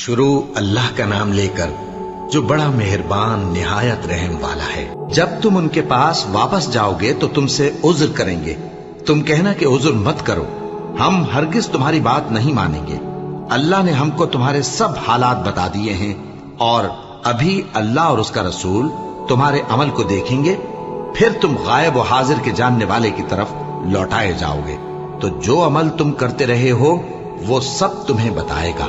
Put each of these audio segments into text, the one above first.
शुरू अल्लाह का नाम लेकर जो बड़ा मेहरबान निहायत रहम वाला है। जब तुम उनके पास वापस जाओगे तो तुमसे उज्र करेंगे। तुम कहना कि उज्र मत करो, हम हरगिज तुम्हारी बात नहीं मानेंगे। अल्लाह ने हमको तुम्हारे सब हालात बता दिए हैं और अभी अल्लाह और उसका रसूल तुम्हारे अमल को देखेंगे, फिर तुम गायब और हाजिर के जानने वाले की तरफ लौटाए जाओगे। तो जो अमल तुम करते रहे हो वो सब तुम्हें बताएगा।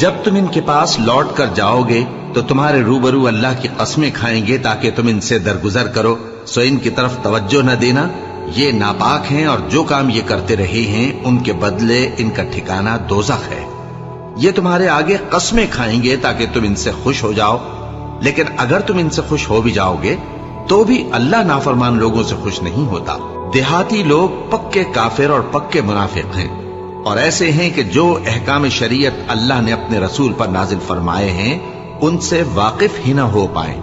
जब तुम इनके पास लौट कर जाओगे तो तुम्हारे रूबरू अल्लाह की कस्में खाएंगे ताकि तुम इनसे दरगुजर करो, सो इनकी तरफ तवज्जो न देना। ये नापाक हैं और जो काम ये करते रहे हैं उनके बदले इनका ठिकाना दोज़ख है। ये तुम्हारे आगे कस्में खाएंगे ताकि तुम इनसे खुश हो जाओ, लेकिन अगर तुम इनसे खुश हो भी जाओगे तो भी अल्लाह नाफरमान लोगों से खुश नहीं होता। देहाती लोग पक्के काफिर और पक्के मुनाफिक हैं और ऐसे हैं कि जो अहकाम शरीयत अल्लाह ने अपने रसूल पर नाजिल फरमाए हैं उनसे वाकिफ ही न हो पाए।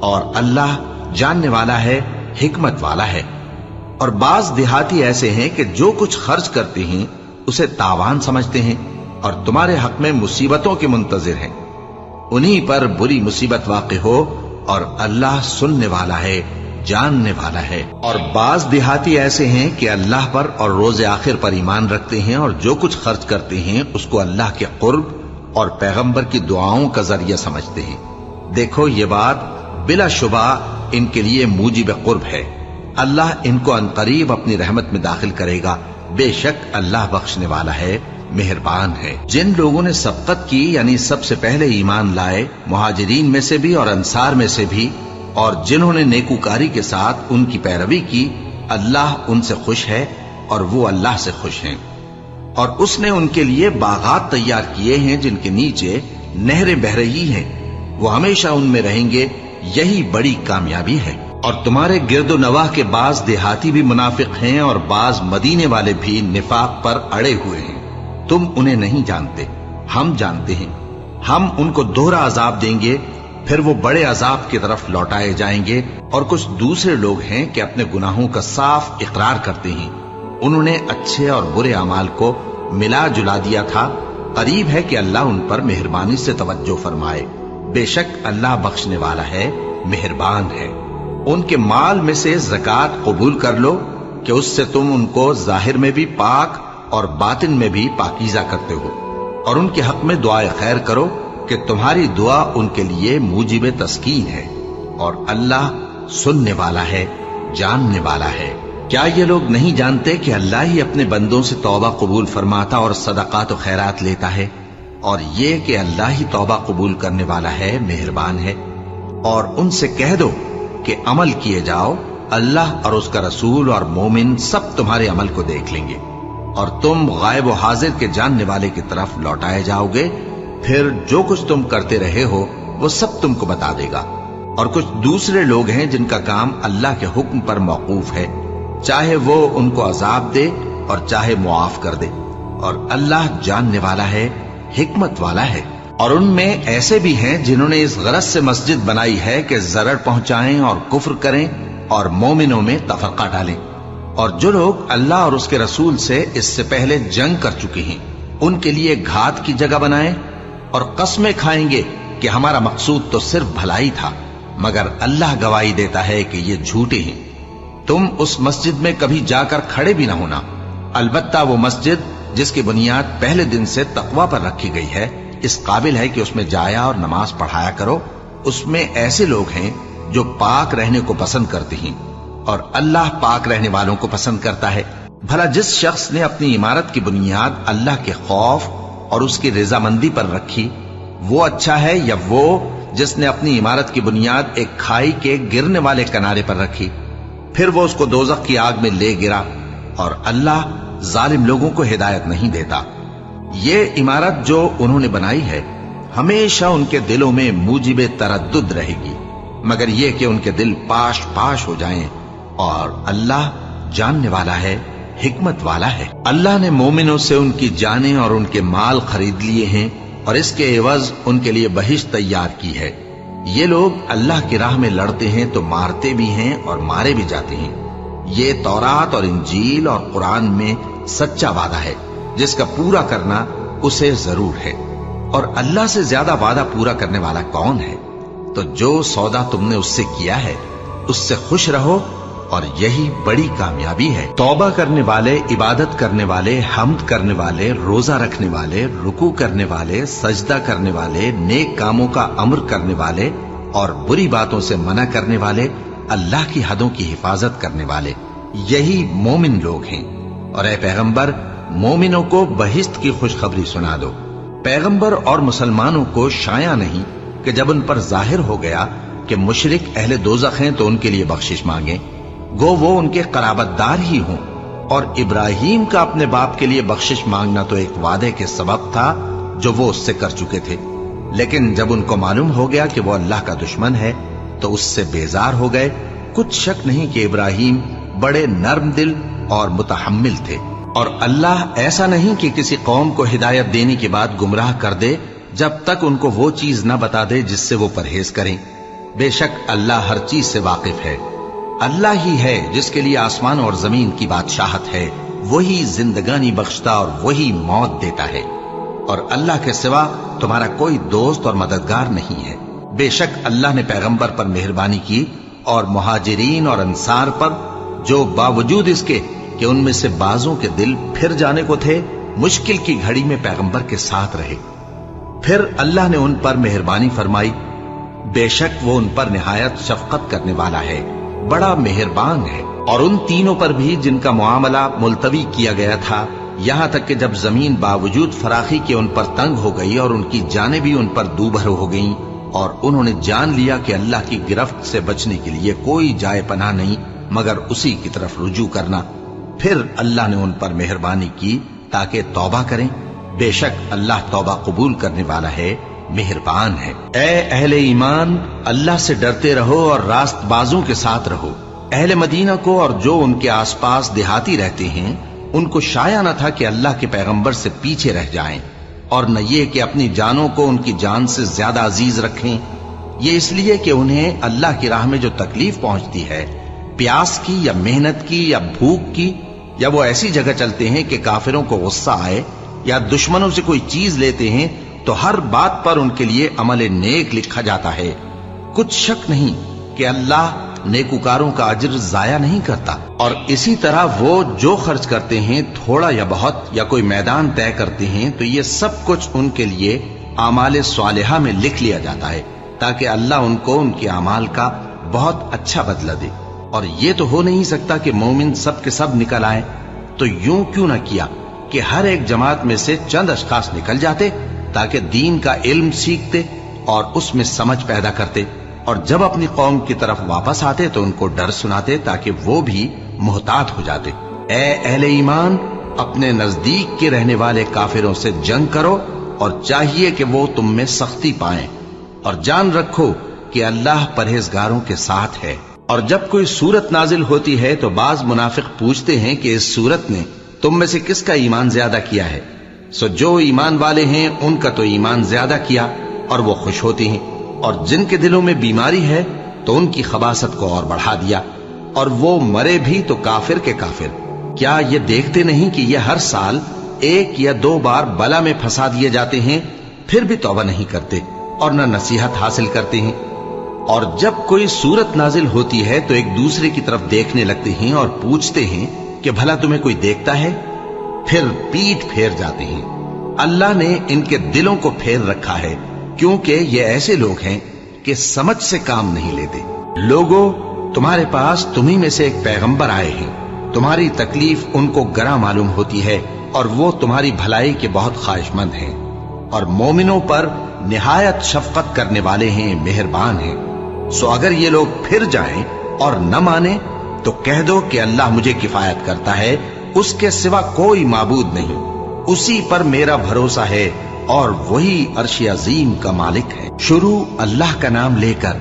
और अल्लाह जानने वाला है, हिकमत वाला है। और बाज देहाती ऐसे हैं कि जो कुछ खर्च करते हैं उसे तावान समझते हैं और तुम्हारे हक में मुसीबतों के मुंतजिर हैं। उन्हीं पर बुरी मुसीबत वाक़ हो और अल्लाह सुनने वाला है, जानने वाला है। और बाज देहाती ऐसे हैं कि अल्लाह पर और रोज़े आखिर पर ईमान रखते हैं और जो कुछ खर्च करते हैं उसको अल्लाह के कुर्ब और पैगंबर की दुआओं का जरिया समझते हैं। देखो ये बात बिलाशुबा इनके लिए मूजिब कुर्ब है। अल्लाह इनको अनकरीब अपनी रहमत में दाखिल करेगा। बेशक अल्लाह बख्शने वाला है, मेहरबान है। जिन लोगों ने सबकत की यानी सबसे पहले ईमान लाए, मुहाजिरीन में से भी और अंसार में से भी, और जिन्होंने नेकूकारी के साथ उनकी पैरवी की, अल्लाह उनसे खुश है और वो अल्लाह से खुश हैं। और उसने उनके लिए बागात तैयार किए हैं जिनके नीचे नहरें बह रही हैं, वो हमेशा उनमें रहेंगे। यही बड़ी कामयाबी है। और तुम्हारे गिरदो नवाह के बाज देहाती भी मुनाफिक हैं और बाज मदीने वाले भी निफाक पर अड़े हुए हैं। तुम उन्हें नहीं जानते, हम जानते हैं। हम उनको दोहरा अजाब देंगे, फिर वो बड़े अजाब की तरफ लौटाए जाएंगे। और कुछ दूसरे लोग हैं कि अपने गुनाहों का साफ इकरार करते हैं। उन्होंने अच्छे और बुरे अमाल को मिला जुला दिया था। करीब है कि अल्लाह उन पर मेहरबानी से तवज्जो फरमाए। बेशक अल्लाह बख्शने वाला है, मेहरबान है। उनके माल में से ज़कात कबूल कर लो कि उससे तुम उनको जाहिर में भी पाक और बातिन में भी पाकीज़ा करते हो। और उनके हक में दुआए खैर करो कि तुम्हारी दुआ उनके लिए मूजिब तस्कीन है। और अल्लाह सुनने वाला है, जानने वाला है। क्या ये लोग नहीं जानते कि अल्लाह ही अपने बंदों से तौबा कबूल फरमाता और सदकात और खैरात लेता है, और ये कि अल्लाह ही तौबा कबूल करने वाला है, मेहरबान है। और उनसे कह दो कि अमल किए जाओ, अल्लाह और उसका रसूल और मोमिन सब तुम्हारे अमल को देख लेंगे और तुम गायब व हाजिर के जानने वाले की तरफ लौटाए जाओगे। फिर जो कुछ तुम करते रहे हो वो सब तुमको बता देगा। और कुछ दूसरे लोग हैं जिनका काम अल्लाह के हुक्म पर मौकूफ है, चाहे वो उनको अजाब दे और चाहे मुआफ कर दे। और अल्लाह जानने वाला है, हिकमत वाला है। और उनमें ऐसे भी हैं जिन्होंने इस गरज से मस्जिद बनाई है कि जरर पहुंचाएं और कुफ्र करें और मोमिनों में तफरका डालें। और जो लोग अल्लाह और उसके रसूल से इससे पहले जंग कर चुके हैं उनके लिए घात की जगह बनाएं और कस्में खाएंगे कि हमारा मकसूद तो सिर्फ भलाई था, मगर अल्लाह गवाही देता है कि ये झूठे हैं। तुम उस मस्जिद में कभी जाकर खड़े भी ना होना, अलबत्ता वो मस्जिद जिसकी बुनियाद पहले दिन से तकवा पर रखी गई है इस काबिल है कि उसमें जाया और नमाज पढ़ाया करो। उसमें ऐसे लोग हैं जो पाक रहने को पसंद करते हैं और अल्लाह पाक रहने वालों को पसंद करता है। भला जिस शख्स ने अपनी इमारत की बुनियाद अल्लाह के खौफ और उसकी रजामंदी पर रखी वो अच्छा है, या वो जिसने अपनी इमारत की बुनियाद एक खाई के गिरने वाले किनारे पर रखी, फिर वो उसको दोज़ख की आग में ले गिरा। और अल्लाह जालिम लोगों को हिदायत नहीं देता। ये इमारत जो उन्होंने बनाई है हमेशा उनके दिलों में मूजिबे तरद्दुद रहेगी, मगर ये कि उनके दिल पाश पाश हो जाएं। और अल्लाह जानने वाला है, हिकमत वाला है। अल्लाह ने मोमिनों से उनकी जानें और उनके माल खरीद लिए हैं और इसके एवज उनके लिए बहिश्त तैयार की है। ये लोग अल्लाह की राह में लड़ते हैं तो मारते भी हैं और मारे भी जाते हैं। ये तौरात और इंजील और कुरान में सच्चा वादा है जिसका पूरा करना उसे जरूर है। اور اللہ से ज्यादा वादा पूरा करने वाला कौन है? तो जो सौदा तुमने उससे किया है उससे खुश रहो और यही बड़ी कामयाबी है। तौबा करने वाले, इबादत करने वाले, हम्द करने वाले, रोजा रखने वाले, रुकू करने वाले, सजदा करने वाले, नेक कामों का अमर करने वाले और बुरी बातों से मना करने वाले, अल्लाह की हदों की हिफाजत करने वाले, यही मोमिन लोग हैं। और ए पैगंबर, मोमिनों को बहिश्त की खुशखबरी सुना दो। पैगंबर और मुसलमानों को शाया नहीं कि जब उन पर जाहिर हो गया कि मुशरिक अहले दोज़ख हैं तो उनके लिए बख्शिश मांगे, गो वो उनके कराबतदार ही हों। और इब्राहिम का अपने बाप के लिए बख्शिश मांगना तो एक वादे के सबब था जो वो उससे कर चुके थे, लेकिन जब उनको मालूम हो गया कि वो अल्लाह का दुश्मन है तो उससे बेजार हो गए। कुछ शक नहीं कि इब्राहिम बड़े नर्म दिल और मुतहम्मिल थे। और अल्लाह ऐसा नहीं कि किसी कौम को हिदायत देने के बाद गुमराह कर दे जब तक उनको वो चीज न बता दे जिससे वो परहेज करें। बेशक अल्लाह हर चीज से वाकिफ है। अल्लाह ही है जिसके लिए आसमान और जमीन की बादशाहत है, वही जिंदगानी बख्शता और वही मौत देता है। और अल्लाह के सिवा तुम्हारा कोई दोस्त और मददगार नहीं है। बेशक अल्लाह ने पैगंबर पर मेहरबानी की और मुहाजिरीन और अंसार पर, जो बावजूद इसके कि उनमें से बाजों के दिल फिर जाने को थे, मुश्किल की घड़ी में पैगंबर के साथ रहे। फिर अल्लाह ने उन पर मेहरबानी फरमाई। बेशक वो उन पर निहायत शफकत करने वाला है, बड़ा मेहरबान है। और उन तीनों पर भी जिनका मुआमला मुलतवी किया गया था, यहां तक कि जब जमीन बावजूद फराखी के उन पर तंग हो गई और उनकी जानें भी उन पर दूभर हो गईं और उन्होंने जान लिया कि अल्लाह की गिरफ्त से बचने के लिए कोई जाए पनाह नहीं मगर उसी की तरफ रुजू करना, फिर अल्लाह ने उन पर मेहरबानी की ताकि तौबा करें। बेशक अल्लाह तौबा कबूल करने वाला है, मेहरबान है। ए अहले ईमान, अल्लाह से डरते रहो और रास्तबाजों के साथ रहो। अहले मदीना को और जो उनके आसपास देहाती रहते हैं उनको शाया न था कि अल्लाह के पैगंबर से पीछे रह जाएं, और न ये कि अपनी जानों को उनकी जान से ज्यादा अजीज रखें। ये इसलिए कि उन्हें अल्लाह की राह में जो तकलीफ पहुंचती है, प्यास की या मेहनत की या भूख की, या वो ऐसी जगह चलते हैं कि काफिरों को गुस्सा आए या दुश्मनों से कोई चीज लेते हैं, तो हर बात पर उनके लिए अमल नेक लिखा जाता है। कुछ शक नहीं कि अल्लाह नेकुकारों का अज्र जाया नहीं करता। और इसी तरह वो जो खर्च करते हैं, थोड़ा या बहुत, या कोई मैदान तय करते हैं, तो ये सब कुछ उनके लिए आमाले स्वालिहा में लिख लिया जाता है ताकि अल्लाह उनको उनके अमाल का बहुत अच्छा बदला दे। और ये तो हो नहीं सकता कि मोमिन सब के सब निकल आए, तो यूं क्यों न किया कि हर एक जमात में से चंद अशखास निकल जाते ताकि दीन का इल्म सीखते और उसमें समझ पैदा करते, और जब अपनी कौम की तरफ वापस आते तो उनको डर सुनाते ताकि वो भी मुहतात हो जाते। ए अहले ईमान, अपने नजदीक के रहने वाले काफिरों से जंग करो और चाहिए कि वो तुम में सख्ती पाएं, और जान रखो कि अल्लाह परहेजगारों के साथ है। और जब कोई सूरत नाजिल होती है तो बाज मुनाफिक पूछते हैं कि इस सूरत ने तुम में से किसका ईमान ज्यादा किया है। सो जो ईमान वाले हैं उनका तो ईमान ज्यादा किया और वो खुश होते हैं, और जिनके दिलों में बीमारी है तो उनकी खबासत को और बढ़ा दिया, और वो मरे भी तो काफिर के काफिर। क्या ये देखते नहीं कि ये हर साल 1 या 2 बार बला में फंसा दिए जाते हैं, फिर भी तौबा नहीं करते और न नसीहत हासिल करते हैं। और जब कोई सूरत नाजिल होती है तो एक दूसरे की तरफ देखने लगते हैं और पूछते हैं कि भला तुम्हें कोई देखता है, फिर पीठ फेर जाते हैं। अल्लाह ने इनके दिलों को फेर रखा है क्योंकि ये ऐसे लोग हैं कि समझ से काम नहीं लेते। लोगों, तुम्हारे पास तुम्ही में से एक पैगंबर आए हैं, तुम्हारी तकलीफ उनको गरा मालूम होती है और वो तुम्हारी भलाई के बहुत ख्वाहिशमंद हैं, और मोमिनों पर निहायत शफकत करने वाले हैं, मेहरबान हैं। सो अगर ये लोग फिर जाएं और न माने तो कह दो कि अल्लाह मुझे किफायत करता है, उसके सिवा कोई माबूद नहीं, उसी पर मेरा भरोसा है और वही अर्श अजीम का मालिक है। शुरू अल्लाह का नाम लेकर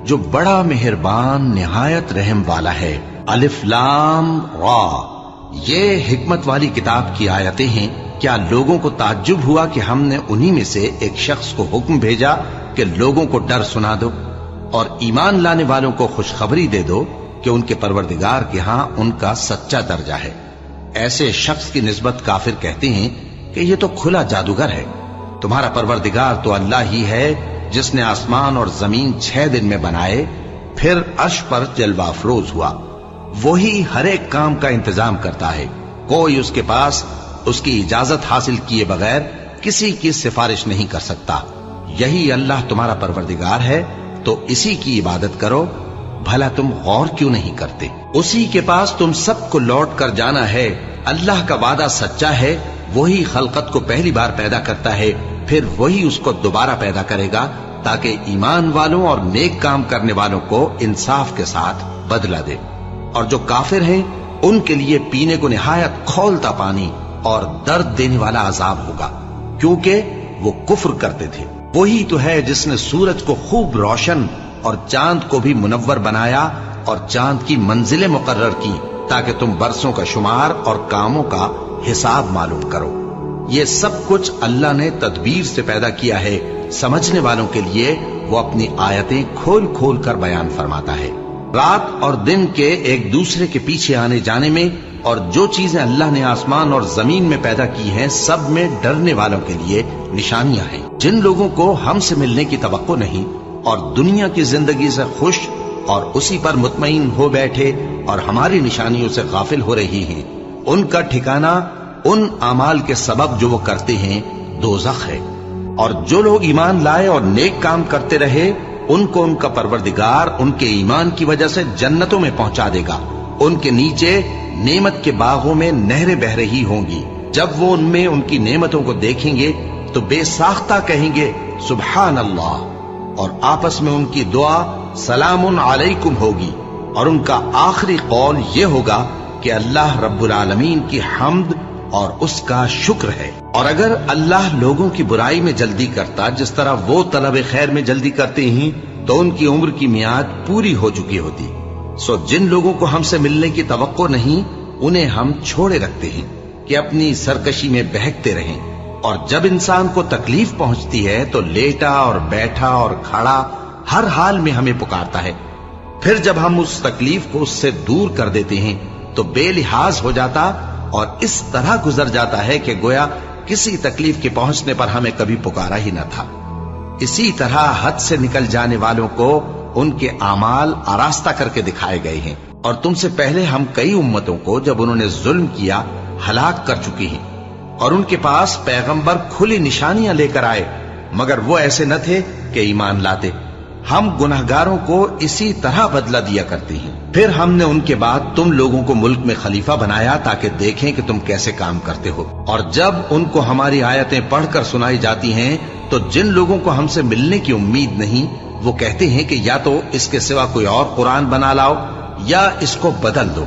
जो बड़ा मेहरबान निहायत रहम वाला है। अलिफ लाम रा, ये हिकमत वाली किताब की आयतें हैं। क्या लोगों को ताज्जुब हुआ कि हमने उन्हीं में से एक शख्स को हुक्म भेजा कि लोगों को डर सुना दो और ईमान लाने वालों को खुशखबरी दे दो कि उनके परवरदिगार के यहां उनका सच्चा दर्जा है। ऐसे शख्स की निस्बत काफिर कहते हैं कि ये तो खुला जादूगर है। तुम्हारा परवरदिगार तो अल्लाह ही है जिसने आसमान और जमीन 6 दिन में बनाए, फिर अर्श पर जलवा अफरोज हुआ। वही हर एक काम का इंतजाम करता है। कोई उसके पास उसकी इजाजत हासिल किए बगैर किसी की सिफारिश नहीं कर सकता। यही अल्लाह तुम्हारा परवरदिगार है, तो इसी की इबादत करो। भला तुम गौर क्यों नहीं करते? उसी के पास तुम सबको लौट कर जाना है। अल्लाह का वादा सच्चा है। वही खलकत को पहली बार पैदा करता है, फिर वही उसको दोबारा पैदा करेगा, ताकि ईमान वालों और नेक काम करने वालों को इंसाफ के साथ बदला दे। और जो काफिर हैं उनके लिए पीने को निहायत खौलता पानी और दर्द देने वाला अजाब होगा, क्योंकि वो कुफ्र करते थे। वही तो है जिसने सूरज को खूब रोशन और चांद को भी मुनव्वर बनाया और चांद की मंजिलें मुकर्रर की, ताकि तुम बरसों का शुमार और कामों का हिसाब मालूम करो। ये सब कुछ अल्लाह ने तदबीर से पैदा किया है। समझने वालों के लिए वो अपनी आयतें खोल खोल कर बयान फरमाता है। रात और दिन के एक दूसरे के पीछे आने जाने में और जो चीजें अल्लाह ने आसमान और जमीन में पैदा की हैं, सब में डरने वालों के लिए निशानियां हैं। जिन लोगों को हमसे मिलने की तवक्को नहीं और दुनिया की जिंदगी से खुश और उसी पर मुतमईन हो बैठे और हमारी निशानियों से गाफिल हो रही हैं, उनका ठिकाना उन अमाल के सबब जो वो करते हैं दोज़ख है। और जो लोग ईमान लाए और नेक काम करते रहे, उनको उनका परवरदिगार उनके ईमान की वजह से जन्नतों में पहुंचा देगा। उनके नीचे नेमत के बागों में नहरें बह रही होंगी। जब वो उनमें उनकी नेमतों को देखेंगे तो बेसाख्ता कहेंगे सुभान अल्लाह, और आपस में उनकी दुआ सलामुन अलैकुम होगी। और उनका आखिरी कौल ये होगा कि अल्लाह रब्बुल आलमीन की हम्द और उसका शुक्र है। और अगर अल्लाह लोगों की बुराई में जल्दी करता जिस तरह वो तलब खैर में जल्दी करते हैं, तो उनकी उम्र की मियाद पूरी हो चुकी होती। सो जिन लोगों को हमसे मिलने की तवक्को नहीं, उन्हें हम छोड़े रखते हैं कि अपनी सरकशी में बहकते रहें। और जब इंसान को तकलीफ पहुंचती है तो लेटा और बैठा और खड़ा हर हाल में हमें पुकारता है। फिर जब हम उस तकलीफ को उससे दूर कर देते हैं तो बेलिहाज हो जाता और इस तरह गुजर जाता है कि गोया किसी तकलीफ के पहुंचने पर हमें कभी पुकारा ही न था। इसी तरह हद से निकल जाने वालों को उनके आमाल आरास्ता करके दिखाए गए हैं। और तुमसे पहले हम कई उम्मतों को जब उन्होंने जुल्म किया हलाक कर चुके हैं, और उनके पास पैगंबर खुली निशानियां लेकर आए, मगर वो ऐसे न थे कि ईमान लाते। हम गुनहगारों को इसी तरह बदला दिया करते हैं। फिर हमने उनके बाद तुम लोगों को मुल्क में खलीफा बनाया ताकि देखें कि तुम कैसे काम करते हो। और जब उनको हमारी आयतें पढ़कर सुनाई जाती हैं तो जिन लोगों को हमसे मिलने की उम्मीद नहीं, वो कहते हैं कि या तो इसके सिवा कोई और कुरान बना लाओ या इसको बदल दो।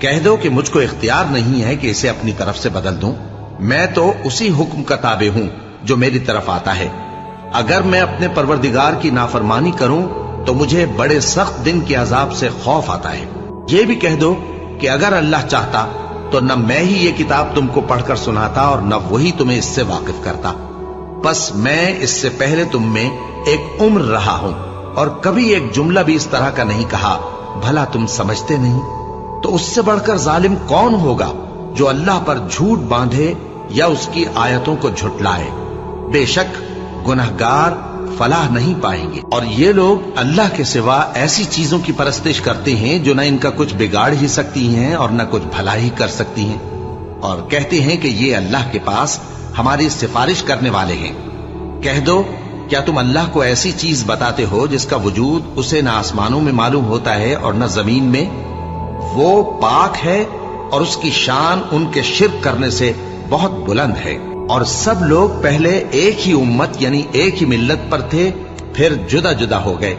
कह दो कि मुझको इख्तियार नहीं है कि इसे अपनी तरफ से बदल दूं। मैं तो उसी हुक्म का ताबे हूं जो मेरी तरफ आता है। अगर मैं अपने परवरदिगार की नाफरमानी करूं तो मुझे बड़े सख्त दिन के अजाब से खौफ आता है। ये भी कह दो कि अगर अल्लाह चाहता तो न मैं ही ये किताब तुमको पढ़कर सुनाता और न वही तुम्हें इससे वाकिफ करता। बस मैं इससे पहले तुम में एक उम्र रहा हूं और कभी एक जुमला भी इस तरह का नहीं कहा। भला तुम समझते नहीं? तो उससे बढ़कर जालिम कौन होगा जो अल्लाह पर झूठ बांधे या उसकी आयतों को झुटलाए। बेशक गुनहगार फलाह नहीं पाएंगे। और ये लोग अल्लाह के सिवा ऐसी चीजों की परस्तिश करते हैं जो न इनका कुछ बिगाड़ ही सकती हैं और न कुछ भला ही कर सकती हैं, और कहते हैं कि ये अल्लाह के पास हमारी सिफारिश करने वाले हैं। कह दो, क्या तुम अल्लाह को ऐसी चीज बताते हो जिसका वजूद उसे न आसमानों में मालूम होता है और न जमीन में? वो पाक है और उसकी शान उनके शिर्क करने से बहुत बुलंद है। और सब लोग पहले एक ही उम्मत यानी एक ही मिल्लत पर थे, फिर जुदा जुदा हो गए।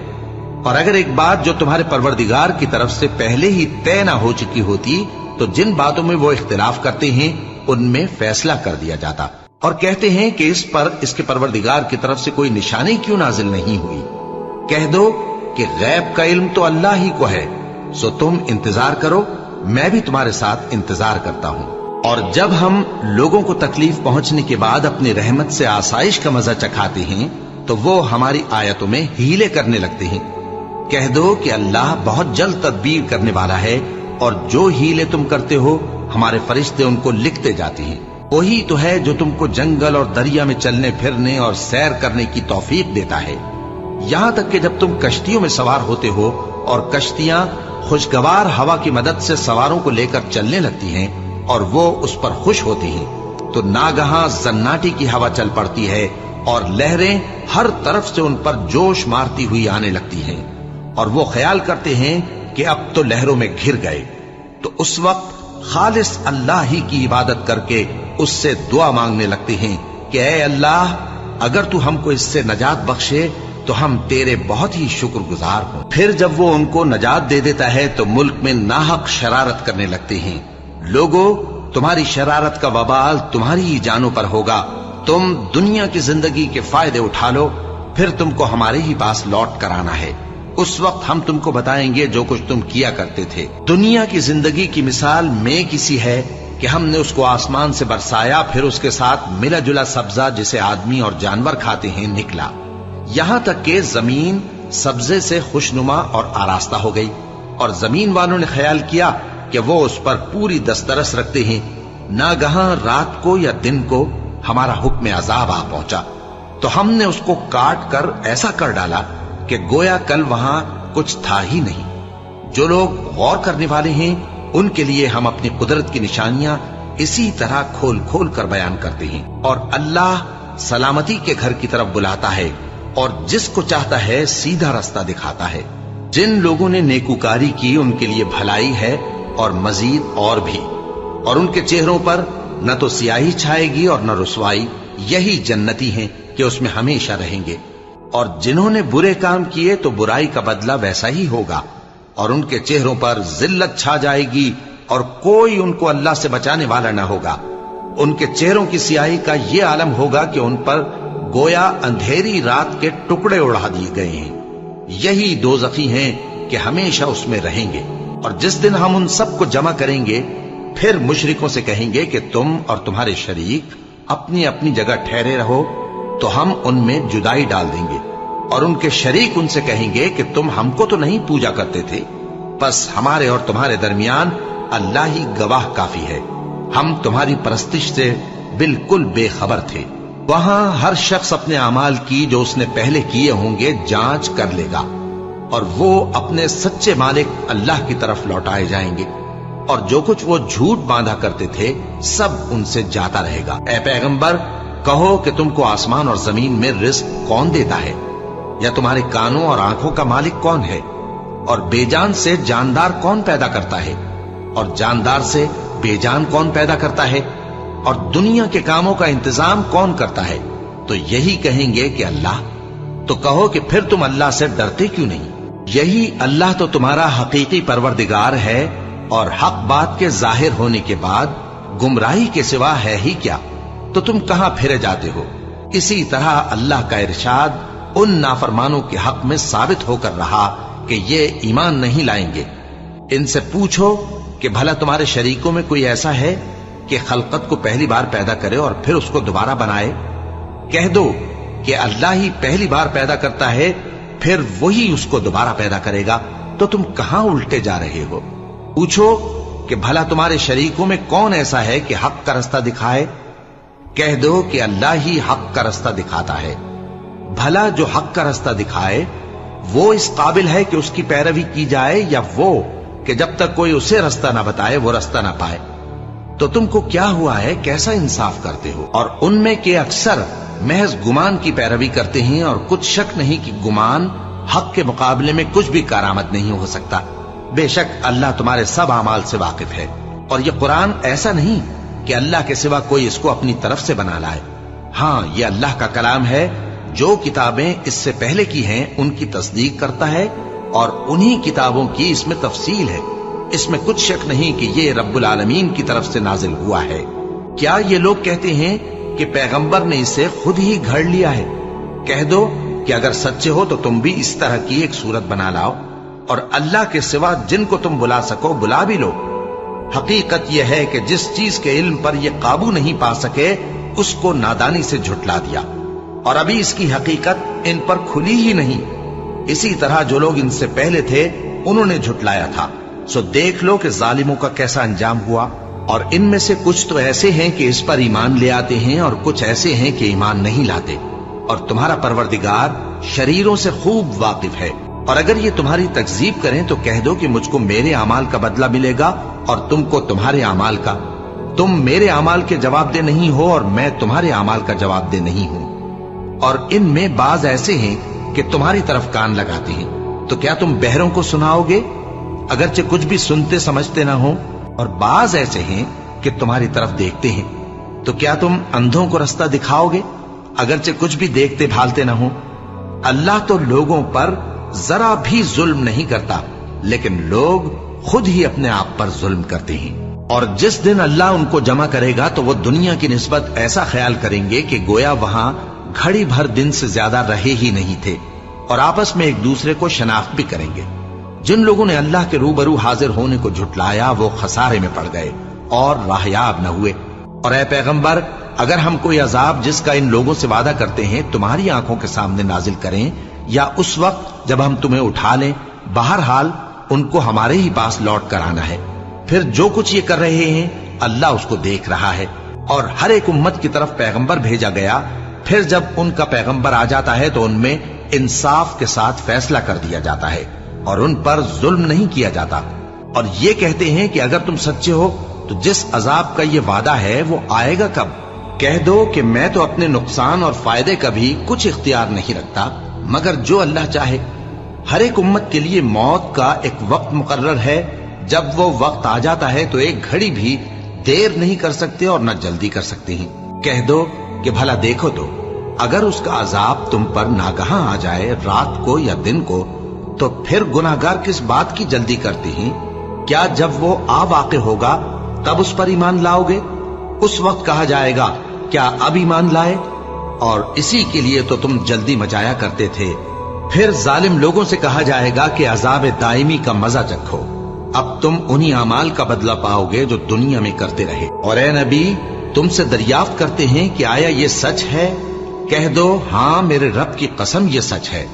और अगर एक बात जो तुम्हारे परवरदिगार की तरफ से पहले ही तय ना हो चुकी होती तो जिन बातों में वो इख्तिलाफ करते हैं उनमें फैसला कर दिया जाता। और कहते हैं कि इस पर इसके परवरदिगार की तरफ से कोई निशानी क्यों नाजिल नहीं हुई। कह दो कि गैब का इल्म तो अल्लाह ही को है, सो तुम इंतजार करो, मैं भी तुम्हारे साथ इंतजार करता हूं। और जब हम लोगों को तकलीफ पहुंचने के बाद अपनी रहमत से आसाइश का मजा चखाते हैं तो वो हमारी आयतों में हीले करने लगते हैं। कह दो कि अल्लाह बहुत जल्द तदबीर करने वाला है, और जो हीले तुम करते हो हमारे फरिश्ते उनको लिखते जाते हैं। وہی تو ہے جو تم کو جنگل اور دریا میں چلنے پھرنے اور سیر کرنے کی توفیق دیتا ہے، یہاں تک کہ جب تم کشتیوں میں سوار ہوتے ہو اور کشتیاں خوشگوار ہوا کی مدد سے سواروں کو لے کر چلنے لگتی ہیں اور وہ اس پر خوش ہوتی ہیں، تو ناگہاں زناٹی کی ہوا چل پڑتی ہے اور لہریں ہر طرف سے ان پر جوش مارتی ہوئی آنے لگتی ہیں، اور وہ خیال کرتے ہیں کہ اب تو لہروں میں گھر گئے، تو اس وقت خالص اللہ ہی کی عبادت کر کے اس سے دعا مانگنے لگتے ہیں کہ اے اللہ، اگر تو ہم کو اس سے نجات بخشے تو ہم تیرے بہت ہی شکر گزار ہوں۔ پھر جب وہ ان کو نجات دے دیتا ہے تو ملک میں ناحق شرارت کرنے لگتے ہیں۔ لوگو، تمہاری شرارت کا وبال تمہاری ہی جانوں پر ہوگا، تم دنیا کی زندگی کے فائدے اٹھا لو، پھر تم کو ہمارے ہی پاس لوٹ کر آنا ہے، اس وقت ہم تم کو بتائیں گے جو کچھ تم کیا کرتے تھے۔ دنیا کی زندگی کی مثال میں کسی ہے کہ ہم نے اس کو آسمان سے برسایا، پھر اس کے ساتھ ملا جلا سبزہ جسے آدمی اور جانور کھاتے ہیں نکلا، یہاں تک کہ زمین سبزے سے خوشنما اور آراستہ ہو گئی، اور زمین والوں نے خیال کیا کہ وہ اس پر پوری دسترس رکھتے ہیں۔ ناگہاں رات کو یا دن کو ہمارا حکم عذاب آ پہنچا تو ہم نے اس کو کاٹ کر ایسا کر ڈالا کہ گویا کل وہاں کچھ تھا ہی نہیں۔ جو لوگ غور کرنے والے ہیں ان کے لیے ہم اپنی قدرت کی نشانیاں اسی طرح کھول کھول کر بیان کرتے ہیں، اور اللہ سلامتی کے گھر کی طرف بلاتا ہے اور جس کو چاہتا ہے سیدھا رستہ دکھاتا ہے۔ جن لوگوں نے نیکوکاری کی ان کے لیے بھلائی ہے اور مزید اور بھی، اور ان کے چہروں پر نہ تو سیاہی چھائے گی اور نہ رسوائی، یہی جنتی ہیں کہ اس میں ہمیشہ رہیں گے۔ اور جنہوں نے برے کام کیے تو برائی کا بدلہ ویسا ہی ہوگا، اور ان کے چہروں پر ذلت چھا جائے گی اور کوئی ان کو اللہ سے بچانے والا نہ ہوگا۔ ان کے چہروں کی سیاہی کا یہ عالم ہوگا کہ ان پر گویا اندھیری رات کے ٹکڑے اڑا دیے گئے ہیں، یہی دوزخی ہیں کہ ہمیشہ اس میں رہیں گے۔ اور جس دن ہم ان سب کو جمع کریں گے پھر مشرکوں سے کہیں گے کہ تم اور تمہارے شریک اپنی اپنی جگہ ٹھہرے رہو تو ہم ان میں جدائی ڈال دیں گے، اور ان کے شریک ان سے کہیں گے کہ تم ہم کو تو نہیں پوجا کرتے تھے، بس ہمارے اور تمہارے درمیان اللہ ہی گواہ کافی ہے، ہم تمہاری پرستش سے بالکل بے خبر تھے۔ وہاں ہر شخص اپنے اعمال کی جو اس نے پہلے کیے ہوں گے جانچ کر لے گا، اور وہ اپنے سچے مالک اللہ کی طرف لوٹائے جائیں گے، اور جو کچھ وہ جھوٹ باندھا کرتے تھے سب ان سے جاتا رہے گا۔ اے پیغمبر، کہو کہ تم کو آسمان اور زمین میں رزق کون دیتا ہے، یا تمہارے کانوں اور آنکھوں کا مالک کون ہے، اور بے جان سے جاندار کون پیدا کرتا ہے، اور جاندار سے بے جان کون پیدا کرتا ہے، اور دنیا کے کاموں کا انتظام کون کرتا ہے؟ تو یہی کہیں گے کہ اللہ۔ تو کہو کہ پھر تم اللہ سے ڈرتے کیوں نہیں؟ یہی اللہ تو تمہارا حقیقی پروردگار ہے، اور حق بات کے ظاہر ہونے کے بعد گمراہی کے سوا ہے ہی کیا؟ تو تم کہاں پھرے جاتے ہو؟ اسی طرح اللہ کا ارشاد ان نافرمانوں کے حق میں ثابت ہو کر رہا کہ یہ ایمان نہیں لائیں گے۔ ان سے پوچھو کہ بھلا تمہارے شریکوں میں کوئی ایسا ہے کہ خلقت کو پہلی بار پیدا کرے اور پھر اس کو دوبارہ بنائے؟ کہہ دو کہ اللہ ہی پہلی بار پیدا کرتا ہے، پھر وہی اس کو دوبارہ پیدا کرے گا، تو تم کہاں الٹے جا رہے ہو؟ پوچھو کہ بھلا تمہارے شریکوں میں کون ایسا ہے کہ حق کا رستہ دکھائے؟ کہہ دو کہ اللہ ہی حق کا رستہ دکھاتا ہے۔ بھلا جو حق کا رستہ دکھائے وہ اس قابل ہے کہ اس کی پیروی کی جائے، یا وہ کہ جب تک کوئی اسے رستہ نہ بتائے وہ رستہ نہ پائے؟ تو تم کو کیا ہوا ہے، کیسا انصاف کرتے ہو؟ اور ان میں کے اکثر محض گمان کی پیروی کرتے ہیں، اور کچھ شک نہیں کہ گمان حق کے مقابلے میں کچھ بھی کارآمد نہیں ہو سکتا۔ بے شک اللہ تمہارے سب اعمال سے واقف ہے، اور یہ قرآن ایسا نہیں کہ اللہ کے سوا کوئی اس کو اپنی طرف سے بنا لائے۔ ہاں، یہ اللہ کا کلام ہے، جو کتابیں اس سے پہلے کی ہیں ان کی تصدیق کرتا ہے، اور انہی کتابوں کی اس میں تفصیل ہے۔ اس میں کچھ شک نہیں کہ یہ رب العالمین کی طرف سے نازل ہوا ہے۔ کیا یہ لوگ کہتے ہیں کہ پیغمبر نے اسے خود ہی گھڑ لیا ہے؟ کہہ دو کہ اگر سچے ہو تو تم بھی اس طرح کی ایک صورت بنا لاؤ، اور اللہ کے سوا جن کو تم بلا سکو بلا بھی لو۔ حقیقت یہ ہے کہ جس چیز کے علم پر یہ قابو نہیں پا سکے اس کو نادانی سے جھٹلا دیا، اور ابھی اس کی حقیقت ان پر کھلی ہی نہیں۔ اسی طرح جو لوگ ان سے پہلے تھے انہوں نے جھٹلایا تھا، سو دیکھ لو کہ ظالموں کا کیسا انجام ہوا۔ اور ان میں سے کچھ تو ایسے ہیں کہ اس پر ایمان لے آتے ہیں اور کچھ ایسے ہیں کہ ایمان نہیں لاتے، اور تمہارا پروردگار شریروں سے خوب واقف ہے۔ اور اگر یہ تمہاری تکذیب کریں تو کہہ دو کہ مجھ کو میرے اعمال کا بدلہ ملے گا اور تم کو تمہارے اعمال کا۔ تم میرے اعمال کے جواب دہ نہیں ہو اور میں تمہارے اعمال کا جواب دہ نہیں ہوں۔ اور ان میں بعض ایسے ہیں کہ تمہاری طرف کان لگاتے ہیں، تو کیا تم بہروں کو سناؤ گے اگرچہ کچھ بھی سنتے سمجھتے نہ ہو؟ اور بعض ایسے ہیں کہ تمہاری طرف دیکھتے ہیں، تو کیا تم اندھوں کو رستہ دکھاؤ گے اگرچہ کچھ بھی دیکھتے بھالتے نہ ہو؟ اللہ تو لوگوں پر ذرا بھی ظلم نہیں کرتا، لیکن لوگ خود ہی اپنے آپ پر ظلم کرتے ہیں۔ اور جس دن اللہ ان کو جمع کرے گا تو وہ دنیا کی نسبت ایسا خیال کریں گے کہ گویا وہاں گھڑی بھر دن سے زیادہ رہے ہی نہیں تھے، اور آپس میں ایک دوسرے کو شناخت بھی کریں گے۔ جن لوگوں نے اللہ کے روبرو حاضر ہونے کو جھٹلایا وہ خسارے میں پڑ گئے اور راہیاب نہ ہوئے۔ اور اے پیغمبر، اگر ہم کوئی عذاب جس کا ان لوگوں سے وعدہ کرتے ہیں تمہاری آنکھوں کے سامنے نازل کریں یا اس وقت جب ہم تمہیں اٹھا لیں، بہرحال ان کو ہمارے ہی پاس لوٹ کر آنا ہے۔ پھر جو کچھ یہ کر رہے ہیں اللہ اس کو دیکھ رہا ہے۔ اور ہر ایک امت کی طرف پیغمبر بھیجا گیا، پھر جب ان کا پیغمبر آ جاتا ہے تو ان میں انصاف کے ساتھ فیصلہ کر دیا جاتا ہے اور ان پر ظلم نہیں کیا جاتا۔ اور یہ کہتے ہیں کہ اگر تم سچے ہو تو جس عذاب کا یہ وعدہ ہے وہ آئے گا کب؟ کہہ دو کہ میں تو اپنے نقصان اور فائدے کا بھی کچھ اختیار نہیں رکھتا مگر جو اللہ چاہے۔ ہر ایک امت کے لیے موت کا ایک وقت مقرر ہے، جب وہ وقت آ جاتا ہے تو ایک گھڑی بھی دیر نہیں کر سکتے اور نہ جلدی کر سکتے ہیں۔ کہہ دو کہ بھلا دیکھو تو اگر اس کا عذاب تم پر ناگہاں آ جائے رات کو یا دن کو تو پھر گناہگار کس بات کی جلدی کرتے ہیں؟ کیا جب وہ آ واقع ہوگا تب اس پر ایمان لاؤ گے؟ اس وقت کہا جائے گا کیا اب ایمان لائے؟ اور اسی کے لیے تو تم جلدی مچایا کرتے تھے۔ پھر ظالم لوگوں سے کہا جائے گا کہ عذاب دائمی کا مزہ چکھو، اب تم انہی اعمال کا بدلہ پاؤ گے جو دنیا میں کرتے رہے۔ اور اے نبی، تم سے دریافت کرتے ہیں کہ آیا یہ سچ ہے؟ کہہ دو ہاں میرے رب کی قسم یہ سچ ہے،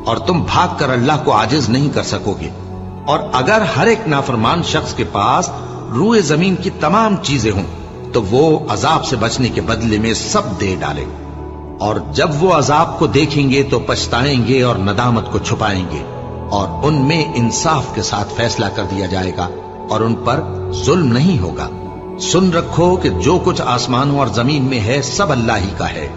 اور تم بھاگ کر اللہ کو عاجز نہیں کر سکو گے۔ اور اگر ہر ایک نافرمان شخص کے پاس روئے زمین کی تمام چیزیں ہوں تو وہ عذاب سے بچنے کے بدلے میں سب دے ڈالے، اور جب وہ عذاب کو دیکھیں گے تو پچھتائیں گے اور ندامت کو چھپائیں گے، اور ان میں انصاف کے ساتھ فیصلہ کر دیا جائے گا اور ان پر ظلم نہیں ہوگا۔ سن رکھو کہ جو کچھ آسمانوں اور زمین میں ہے سب اللہ ہی کا ہے۔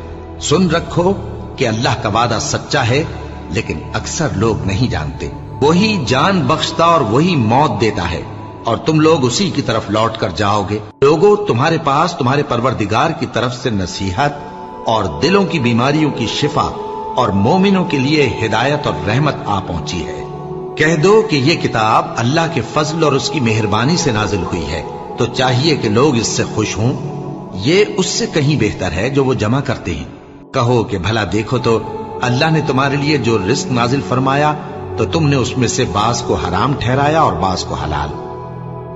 سن رکھو کہ اللہ کا وعدہ سچا ہے، لیکن اکثر لوگ نہیں جانتے۔ وہی جان بخشتا اور وہی موت دیتا ہے، اور تم لوگ اسی کی طرف لوٹ کر جاؤ گے۔ لوگوں، تمہارے پاس تمہارے پروردگار کی طرف سے نصیحت اور دلوں کی بیماریوں کی شفا اور مومنوں کے لیے ہدایت اور رحمت آ پہنچی ہے۔ کہہ دو کہ یہ کتاب اللہ کے فضل اور اس کی مہربانی سے نازل ہوئی ہے، تو چاہیے کہ لوگ اس سے خوش ہوں۔ یہ اس سے کہیں بہتر ہے جو وہ جمع کرتے ہیں۔ کہو کہ بھلا دیکھو تو اللہ نے تمہارے لیے جو رزق نازل فرمایا تو تم نے اس میں سے بعض کو حرام ٹھہرایا اور بعض کو حلال۔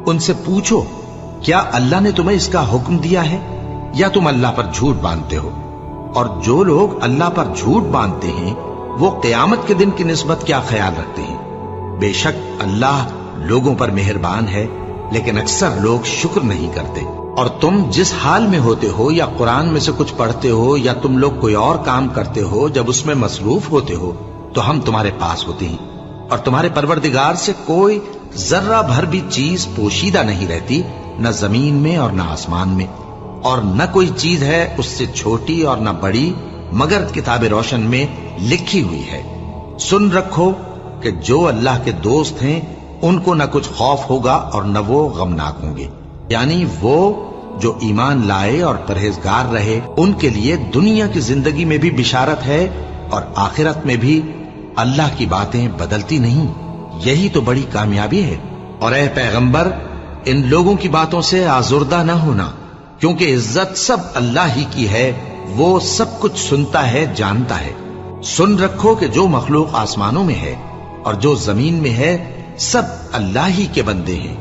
ان سے پوچھو کیا اللہ نے تمہیں اس کا حکم دیا ہے یا تم اللہ پر جھوٹ باندھتے ہو؟ اور جو لوگ اللہ پر جھوٹ باندھتے ہیں وہ قیامت کے دن کی نسبت کیا خیال رکھتے ہیں؟ بے شک اللہ لوگوں پر مہربان ہے، لیکن اکثر لوگ شکر نہیں کرتے۔ اور تم جس حال میں ہوتے ہو یا قرآن میں سے کچھ پڑھتے ہو یا تم لوگ کوئی اور کام کرتے ہو، جب اس میں مصروف ہوتے ہو تو ہم تمہارے پاس ہوتے ہیں، اور تمہارے پروردگار سے کوئی ذرہ بھر بھی چیز پوشیدہ نہیں رہتی، نہ زمین میں اور نہ آسمان میں، اور نہ کوئی چیز ہے اس سے چھوٹی اور نہ بڑی مگر کتاب روشن میں لکھی ہوئی ہے۔ سن رکھو کہ جو اللہ کے دوست ہیں ان کو نہ کچھ خوف ہوگا اور نہ وہ غمناک ہوں گے، یعنی وہ جو ایمان لائے اور پرہیزگار رہے ان کے لیے دنیا کی زندگی میں بھی بشارت ہے اور آخرت میں بھی اللہ کی باتیں بدلتی نہیں۔ یہی تو بڑی کامیابی ہے۔ اور اے پیغمبر، ان لوگوں کی باتوں سے آزردہ نہ ہونا، کیونکہ عزت سب اللہ ہی کی ہے، وہ سب کچھ سنتا ہے، جانتا ہے۔ سن رکھو کہ جو مخلوق آسمانوں میں ہے اور جو زمین میں ہے سب اللہ ہی کے بندے ہیں،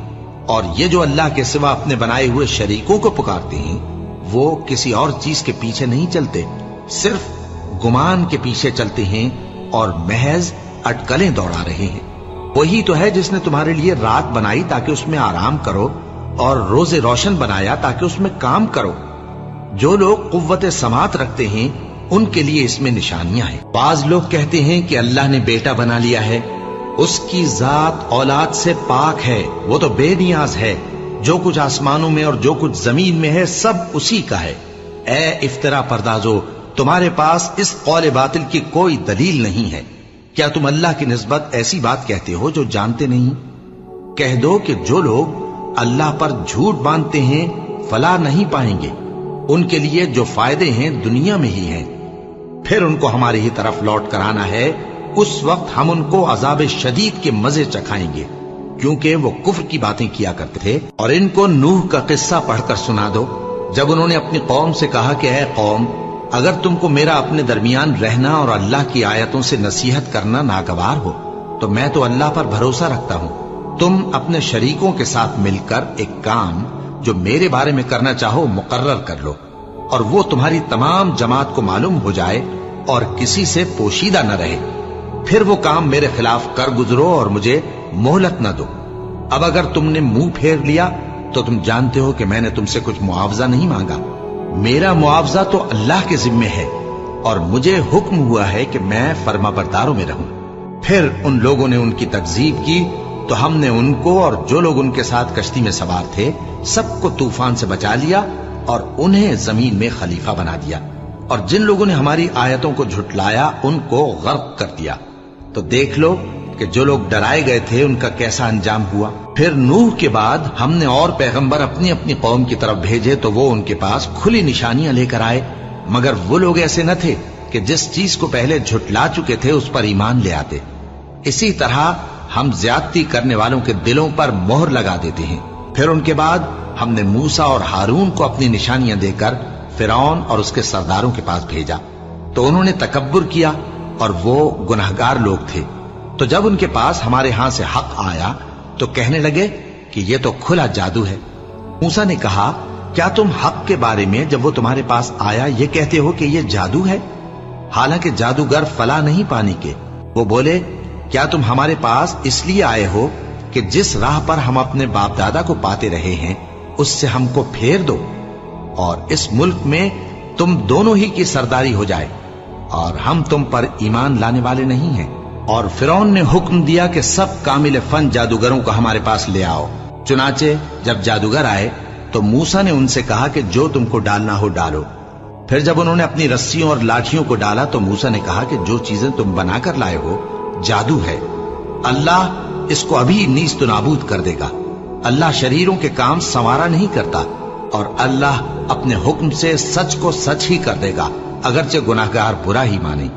اور یہ جو اللہ کے سوا اپنے بنائے ہوئے شریکوں کو پکارتے ہیں وہ کسی اور چیز کے پیچھے نہیں چلتے، صرف گمان کے پیچھے چلتے ہیں اور محض اٹکلیں دوڑا رہے ہیں۔ وہی تو ہے جس نے تمہارے لیے رات بنائی تاکہ اس میں آرام کرو اور रोजे रोशन बनाया ताकि उसमें काम करो। जो लोग कुव्वत समात रखते हैं उनके लिए इसमें निशानियां हैं। बाज लोग कहते हैं कि अल्लाह ने बेटा बना लिया है, उसकी जात औलाद से पाक है, वो तो बेनियाज है। जो कुछ आसमानों में और जो कुछ जमीन में है सब उसी का है। ए इफ्तरा परदाजो, तुम्हारे पास इस कौल बातिल की कोई दलील नहीं है। क्या तुम अल्लाह की निस्बत ऐसी बात कहते हो जो जानते नहीं? कह दो कि जो लोग अल्लाह पर झूठ बांधते हैं फला नहीं पाएंगे, उनके लिए जो फायदे हैं दुनिया में ही हैं। फिर उनको हमारी ही तरफ लौट कर आना है, उस वक्त हम उनको अजाब शदीद के मजे चखाएंगे, क्योंकि वो कुफ्र की बातें किया करते थे। और इनको नूह का किस्सा पढ़कर सुना दो, जब उन्होंने अपनी कौम से कहा कि ऐ कौम, अगर तुमको मेरा अपने दरमियान रहना और अल्लाह की आयतों से नसीहत करना नागवार हो तो मैं तो अल्लाह पर भरोसा रखता हूं। तुम अपने शरीकों के साथ मिलकर एक काम जो मेरे बारे में करना चाहो मुकर्रर कर लो, और वो तुम्हारी तमाम जमात को मालूम हो जाए और किसी से पोशीदा न रहे। फिर वो काम मेरे खिलाफ कर गुजरो और मुझे मोहलत न दो। अब अगर तुमने मुंह फेर लिया तो तुम जानते हो कि मैंने तुमसे कुछ मुआवजा नहीं मांगा। मेरा मुआवजा तो अल्लाह के जिम्मे है और मुझे हुक्म हुआ है कि मैं फर्माबरदारों में रहूं। फिर उन लोगों ने उनकी तकजीब की तो हमने उनको और जो लोग उनके साथ कश्ती में सवार थे सबको तूफान से बचा लिया और उन्हें जमीन में खलीफा बना दिया। और जिन लोगों ने हमारी आयतों को झुटलाया उनको गर्क कर दिया। तो देख लो कि जो लोग डराए गए थे उनका कैसा अंजाम हुआ। फिर नूह के बाद हमने और पैगंबर अपनी अपनी कौम की तरफ भेजे तो वो उनके पास खुली निशानियां लेकर आए, मगर वो लोग ऐसे न थे कि जिस चीज को पहले झुटला चुके थे उस पर ईमान ले आते। इसी तरह हम ज्यादती करने वालों के दिलों पर मोहर लगा देते हैं। फिर उनके बाद हमने मूसा और हारून को अपनी निशानियां देकर फिरौन और उसके सरदारों के पास भेजा, तो उन्होंने तकब्बुर किया और वो गुनहगार लोग थे। तो जब उनके पास हमारे यहां से हक आया तो कहने लगे कि ये तो खुला जादू है। मूसा ने कहा, क्या तुम हक के बारे में जब वो तुम्हारे पास आया ये कहते हो कि ये जादू है, हालांकि जादूगर फला नहीं पानी के। वो बोले, क्या तुम हमारे पास इसलिए आए हो कि जिस राह पर हम अपने बाप दादा को पाते रहे हैं उससे हमको फेर दो और इस मुल्क में तुम दोनों ही की सरदारी हो जाए, और हम तुम पर ईमान लाने वाले नहीं हैं। और फिरौन ने हुक्म दिया कि सब कामिल फन जादूगरों को हमारे पास ले आओ। चुनाचे जब जादूगर आए तो मूसा ने उनसे कहा कि जो तुमको डालना हो डालो। फिर जब उन्होंने अपनी रस्सियों और लाठियों को डाला तो मूसा ने कहा कि जो चीजें तुम बनाकर लाए हो जादू है, अल्लाह इसको अभी नीस्त नाबूद कर देगा। अल्लाह शरीरों के काम संवारा नहीं करता, और अल्लाह अपने हुक्म से सच को सच ही कर देगा, अगरचे गुनाहगार बुरा ही माने।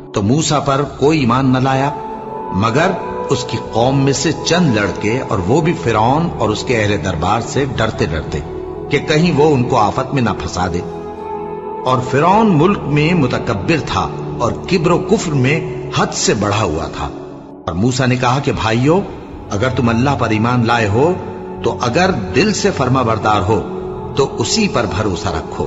तो मूसा पर कोई ईमान न लाया मगर उसकी कौम में से चंद लड़के, और वो भी फिरौन और उसके अहले दरबार से डरते डरते कि कहीं वो उनको आफत में न फंसा दे। और फिरौन मुल्क में मुतकब्बिर था और किब्र कुफ्र में हद से बढ़ा हुआ था। और मूसा ने कहा कि भाइयों, अगर तुम अल्लाह पर ईमान लाए हो तो अगर दिल से फर्माबरदार हो तो उसी पर भरोसा रखो।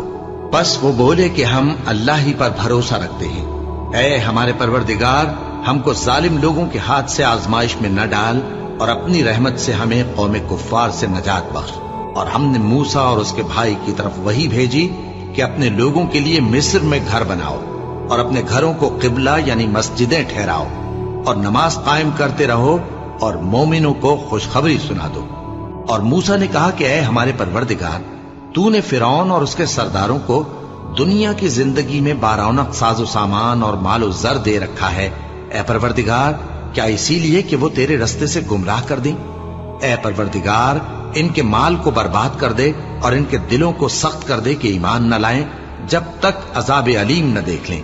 बस वो बोले कि हम अल्लाह ही पर भरोसा रखते हैं। ऐ हमारे परवरदिगार, हमको जालिम लोगों के हाथ से आजमाइश में न डाल और अपनी रहमत से हमें कौम कुफ्फार से नजात बख्श। और हमने मूसा और उसके भाई की तरफ वही भेजी कि अपने लोगों के लिए मिस्र में घर बनाओ और अपने घरों को किबला यानी मस्जिदें ठहराओ और नमाज कायम करते रहो और मोमिनों को खुशखबरी सुना दो। और मूसा ने कहा कि ऐ हमारे परवरदिगार, तूने फिरौन और उसके सरदारों को दुनिया की जिंदगी में बारौनक साजो सामान और मालो जर दे रखा है। ऐ परवरदिगार, क्या इसीलिए कि वो तेरे रस्ते से गुमराह कर दें? ऐ परवरदिगार, इनके माल को बर्बाद कर दे और इनके दिलों को सख्त कर दे कि ईमान न लाएं जब तक अजाब अलीम न देख लें।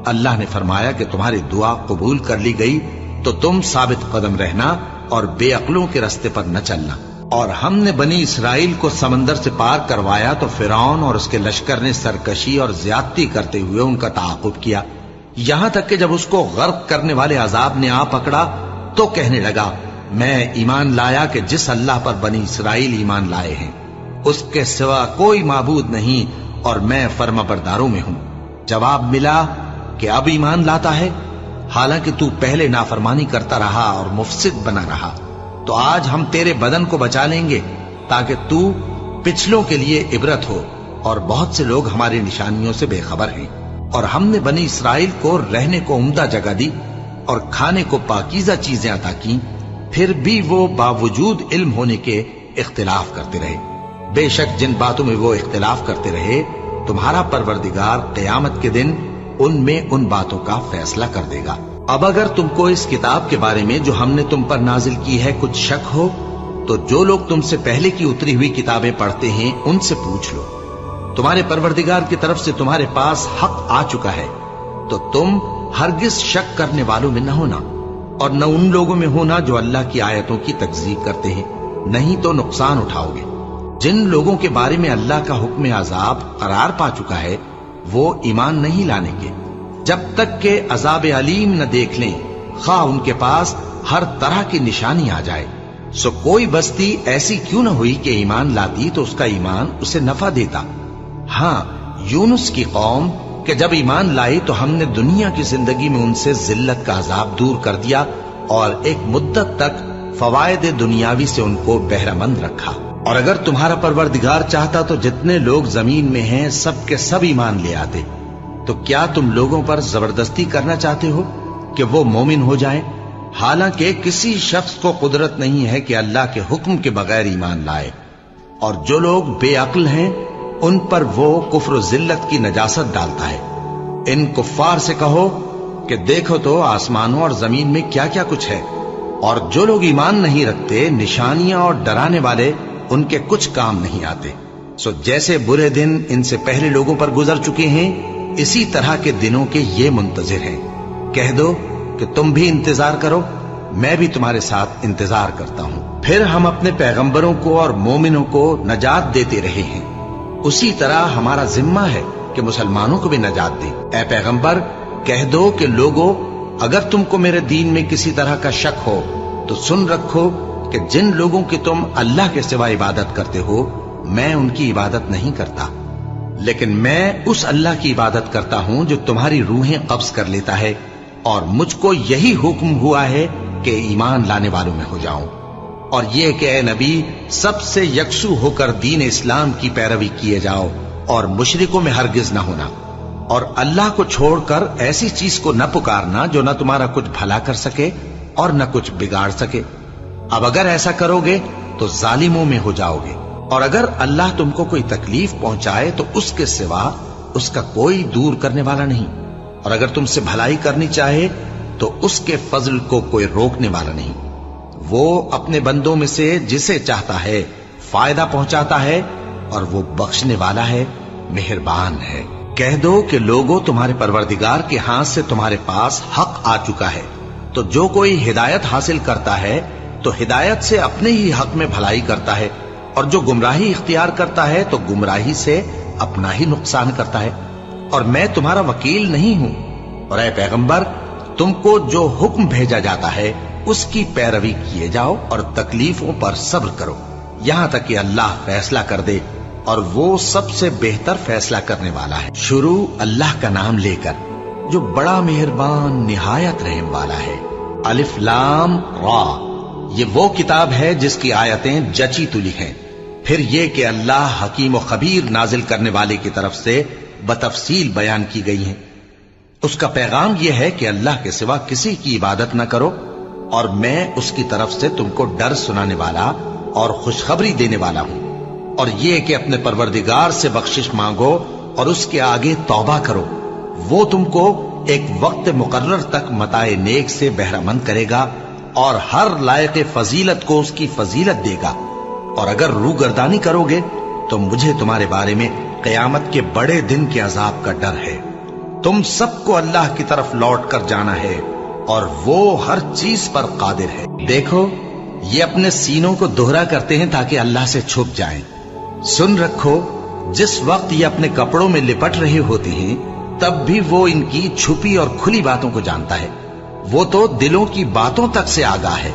अल्लाह ने फरमाया कि तुम्हारी दुआ कबूल कर ली गई तो तुम साबित कदम रहना और बेअक्लों के रास्ते पर न चलना। और हमने बनी इसराइल को समंदर से पार करवाया तो फिरौन और उसके लश्कर ने सरकशी और ज्यादती करते हुए उनका ताक़ुब किया, यहां तक कि जब उसको गर्क करने वाले अजाब ने आ पकड़ा तो कहने लगा, मैं ईमान लाया कि जिस अल्लाह पर बनी इसराइल ईमान लाए हैं उसके सिवा कोई माबूद नहीं और मैं फर्माबरदारों में हूं। जवाब मिला कि अब ईमान लाता है, हालांकि तू पहले नाफरमानी करता रहा और मुफसिद बना रहा। तो आज हम तेरे बदन को बचा लेंगे ताकि तू पिछलों के लिए इबरत हो, और बहुत से लोग हमारी निशानियों से बेखबर हैं। और हमने बनी इसराइल को रहने को उम्दा जगह दी और खाने को पाकीज़ा चीजें अता की, फिर भी वो बावजूद इल्म होने के इख्तिलाफ करते रहे। बेशक जिन बातों में वो इख्तिलाफ करते रहे, तुम्हारा परवरदिगार क़यामत के दिन उनमें उन बातों का फैसला कर देगा। अब अगर तुमको इस किताब के बारे में जो हमने तुम पर नाजिल की है कुछ शक हो, तो जो लोग तुमसे पहले की उतरी हुई किताबें पढ़ते हैं उनसे पूछ लो। तुम्हारे परवरदिगार की तरफ से तुम्हारे पास हक आ चुका है, तो तुम हरगिज शक करने वालों में न होना, और न उन लोगों में होना जो अल्लाह की आयतों की तकज़ीब करते हैं, नहीं तो नुकसान उठाओगे। जिन लोगों के बारे में अल्लाह का हुक्म अजाब करार पा चुका है, वो ईमान नहीं लाने के जब तक के अजाब अलीम न देख लें, खा उनके पास हर तरह की निशानी आ जाए। सो कोई बस्ती ऐसी क्यों न हुई कि ईमान लाती तो उसका ईमान उसे नफा देता। हाँ, यूनुस की कौम कि जब ईमान लाई तो हमने दुनिया की जिंदगी में उनसे जिल्लत का अजाब दूर कर दिया और एक मुद्दत तक फवायद दुनियावी से उनको बहरामंद रखा। और अगर तुम्हारा परवरदिगार चाहता तो जितने लोग जमीन में हैं सब के सब ईमान ले आते। तो क्या तुम लोगों पर जबरदस्ती करना चाहते हो कि वो मोमिन हो जाएं? हालांकि किसी शख्स को कुदरत नहीं है कि अल्लाह के हुक्म के बगैर ईमान लाए। और जो लोग बेअक्ल हैं उन पर वो कुफ्र जिल्लत की नजासत डालता है। इन कुफ्फार से कहो कि देखो तो आसमानों और जमीन में क्या क्या कुछ है, और जो लोग ईमान नहीं रखते निशानियां और डराने वाले उनके कुछ काम नहीं आते। सो जैसे बुरे दिन इनसे पहले लोगों पर गुजर चुके हैं, इसी तरह के दिनों के ये मुंतजिर हैं। कह दो कि तुम भी इंतजार करो, मैं भी तुम्हारे साथ इंतजार करता हूं। फिर हम अपने पैगंबरों को और मोमिनों को नजात देते रहे हैं, उसी तरह हमारा जिम्मा है कि मुसलमानों को भी नजात दें। ए पैगंबर, कह दो कि लोगों, अगर तुमको मेरे दीन में किसी तरह का शक हो तो सुन रखो कि जिन लोगों की तुम अल्लाह के सिवा इबादत करते हो, मैं उनकी इबादत नहीं करता, लेकिन मैं उस अल्लाह की इबादत करता हूं जो तुम्हारी रूहें कब्ज कर लेता है, और मुझको यही हुक्म हुआ है कि ईमान लाने वालों में हो जाऊं। और ये कि ए नबी, सबसे यकसू होकर दीन इस्लाम की पैरवी किए जाओ और मुशरिकों में हरगिज न होना, और अल्लाह को छोड़कर ऐसी चीज को न पुकारना जो न तुम्हारा कुछ भला कर सके और न कुछ बिगाड़ सके। अब अगर ऐसा करोगे तो जालिमों में हो जाओगे, और अगर अल्लाह तुमको कोई तकलीफ पहुंचाए तो उसके सिवा उसका कोई दूर करने वाला नहीं, और अगर तुमसे भलाई करनी चाहे तो उसके फजल को कोई रोकने वाला नहीं। वो अपने बंदों में से जिसे चाहता है फायदा पहुंचाता है, और वो बख्शने वाला है, मेहरबान है। कह दो कि लोगों, तुम्हारे परवरदिगार के हाथ से तुम्हारे पास हक आ चुका है, तो जो कोई हिदायत हासिल करता है तो हिदायत से अपने ही हक में भलाई करता है, और जो गुमराही इख्तियार करता है तो गुमराही से अपना ही नुकसान करता है। और मैं तुम्हारा वकील नहीं हूं। और ऐ पैगंबर, तुमको जो हुक्म भेजा जाता है उसकी पैरवी किए जाओ और तकलीफों पर सब्र करो, यहां तक कि अल्लाह फैसला कर दे, और वो सबसे बेहतर फैसला करने वाला है। शुरू अल्लाह का नाम लेकर जो बड़ा मेहरबान निहायत रहम वाला है। अलिफ लाम रा, ये वो किताब है जिसकी आयतें जची तुली हैं। फिर ये कि अल्लाह हकीम और खबीर नाजिल करने वाले की तरफ से बतफसील बयान की गई हैं। उसका पैगाम यह है कि अल्लाह के सिवा किसी की इबादत न करो, और मैं उसकी तरफ से तुमको डर सुनाने वाला और खुशखबरी देने वाला हूं। और यह कि अपने परवरदिगार से बख्शिश मांगो और उसके आगे तौबा करो, वो तुमको एक वक्त मुकर्रर तक मताए नेक से बहरामंद करेगा और हर लायक फजीलत को उसकी फजीलत देगा। और अगर रूगर्दानी करोगे तो मुझे तुम्हारे बारे में क़यामत के बड़े दिन के अजाब का डर है। तुम सबको अल्लाह की तरफ लौट कर जाना है, और वो हर चीज पर कादिर है। देखो, ये अपने सीनों को दोहरा करते हैं ताकि अल्लाह से छुप जाएं। सुन रखो, जिस वक्त ये अपने कपड़ों में लिपट रहे होते हैं, तब भी वो इनकी छुपी और खुली बातों को जानता है। वो तो दिलों की बातों तक से आगाह है।